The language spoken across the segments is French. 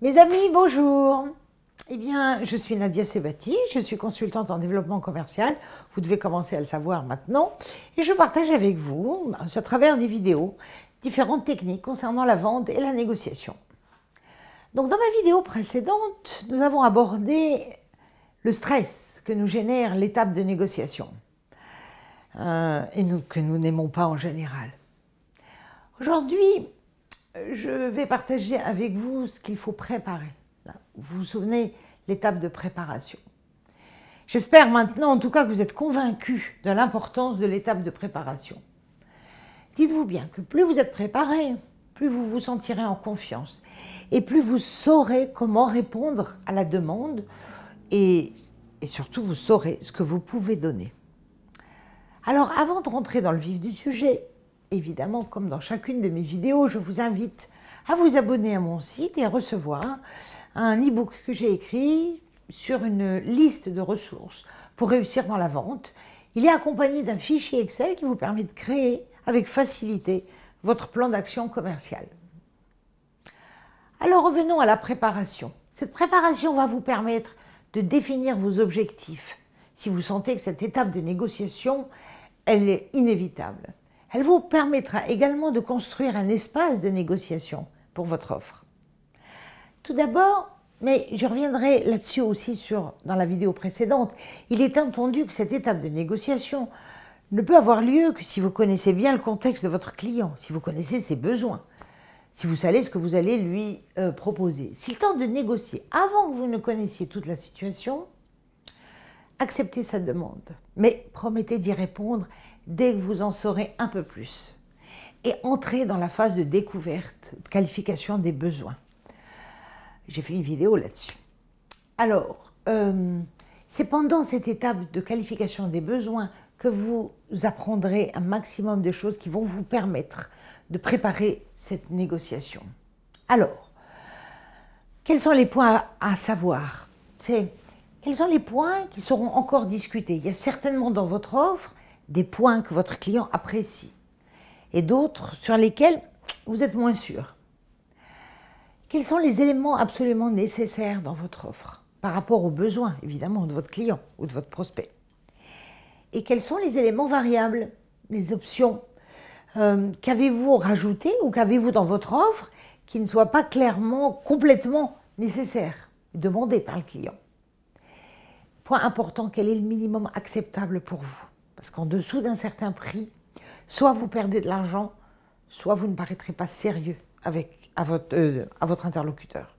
Mes amis, bonjour. Eh bien, je suis Nadia Sebati, je suis consultante en développement commercial. Vous devez commencer à le savoir maintenant. Et je partage avec vous, à travers des vidéos, différentes techniques concernant la vente et la négociation. Donc, dans ma vidéo précédente, nous avons abordé le stress que nous génère l'étape de négociation que nous n'aimons pas en général. Aujourd'hui, je vais partager avec vous ce qu'il faut préparer. Vous vous souvenez, l'étape de préparation. J'espère maintenant, en tout cas, que vous êtes convaincus de l'importance de l'étape de préparation. Dites-vous bien que plus vous êtes préparé, plus vous vous sentirez en confiance et plus vous saurez comment répondre à la demande et surtout vous saurez ce que vous pouvez donner. Alors, avant de rentrer dans le vif du sujet, évidemment, comme dans chacune de mes vidéos, je vous invite à vous abonner à mon site et à recevoir un e-book que j'ai écrit sur une liste de ressources pour réussir dans la vente. Il est accompagné d'un fichier Excel qui vous permet de créer avec facilité votre plan d'action commercial. Alors revenons à la préparation. Cette préparation va vous permettre de définir vos objectifs. Si vous sentez que cette étape de négociation, elle est inévitable. Elle vous permettra également de construire un espace de négociation pour votre offre. Tout d'abord, mais je reviendrai là-dessus aussi dans la vidéo précédente, il est entendu que cette étape de négociation ne peut avoir lieu que si vous connaissez bien le contexte de votre client, si vous connaissez ses besoins, si vous savez ce que vous allez lui proposer. S'il tente de négocier avant que vous ne connaissiez toute la situation, acceptez sa demande, mais promettez d'y répondre dès que vous en saurez un peu plus. Et entrez dans la phase de découverte, de qualification des besoins. J'ai fait une vidéo là-dessus. Alors, c'est pendant cette étape de qualification des besoins que vous apprendrez un maximum de choses qui vont vous permettre de préparer cette négociation. Alors, quels sont les points à savoir? Quels sont les points qui seront encore discutés? Il y a certainement dans votre offre des points que votre client apprécie et d'autres sur lesquels vous êtes moins sûr. Quels sont les éléments absolument nécessaires dans votre offre par rapport aux besoins, évidemment, de votre client ou de votre prospect? Et quels sont les éléments variables, les options? Qu'avez-vous rajouté ou qu'avez-vous dans votre offre qui ne soit pas clairement, complètement nécessaire, demandé par le client? Point important, quel est le minimum acceptable pour vous? Parce qu'en dessous d'un certain prix, soit vous perdez de l'argent, soit vous ne paraîtrez pas sérieux à votre interlocuteur.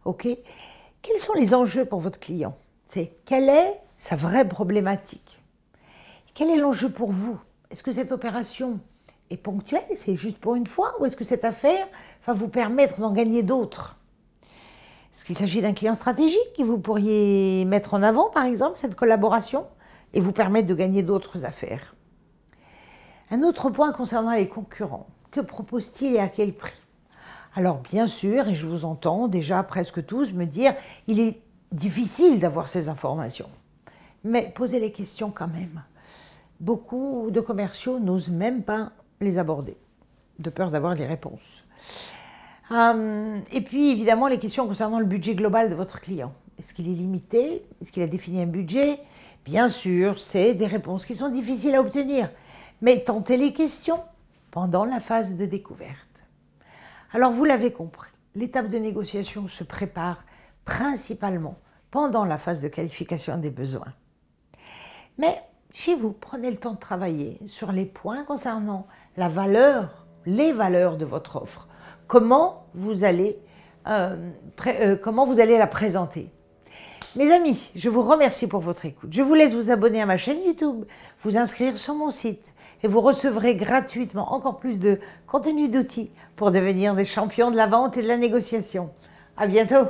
Ok? Quels sont les enjeux pour votre client? Quelle est sa vraie problématique? Quel est l'enjeu pour vous? Est-ce que cette opération est ponctuelle, c'est juste pour une fois, ou est-ce que cette affaire va vous permettre d'en gagner d'autres? Est-ce qu'il s'agit d'un client stratégique que vous pourriez mettre en avant, par exemple, cette collaboration, et vous permettre de gagner d'autres affaires? Un autre point concernant les concurrents. Que proposent-ils et à quel prix? Alors, bien sûr, et je vous entends déjà presque tous me dire, il est difficile d'avoir ces informations. Mais posez les questions quand même. Beaucoup de commerciaux n'osent même pas les aborder, de peur d'avoir les réponses. Et puis, évidemment, les questions concernant le budget global de votre client. Est-ce qu'il est limité? Est-ce qu'il a défini un budget? Bien sûr, c'est des réponses qui sont difficiles à obtenir. Mais tentez les questions pendant la phase de découverte. Alors, vous l'avez compris, l'étape de négociation se prépare principalement pendant la phase de qualification des besoins. Mais chez vous, prenez le temps de travailler sur les points concernant la valeur, les valeurs de votre offre. Comment vous allez la présenter. Mes amis, je vous remercie pour votre écoute. Je vous laisse vous abonner à ma chaîne YouTube, vous inscrire sur mon site et vous recevrez gratuitement encore plus de contenu d'outils pour devenir des champions de la vente et de la négociation. À bientôt.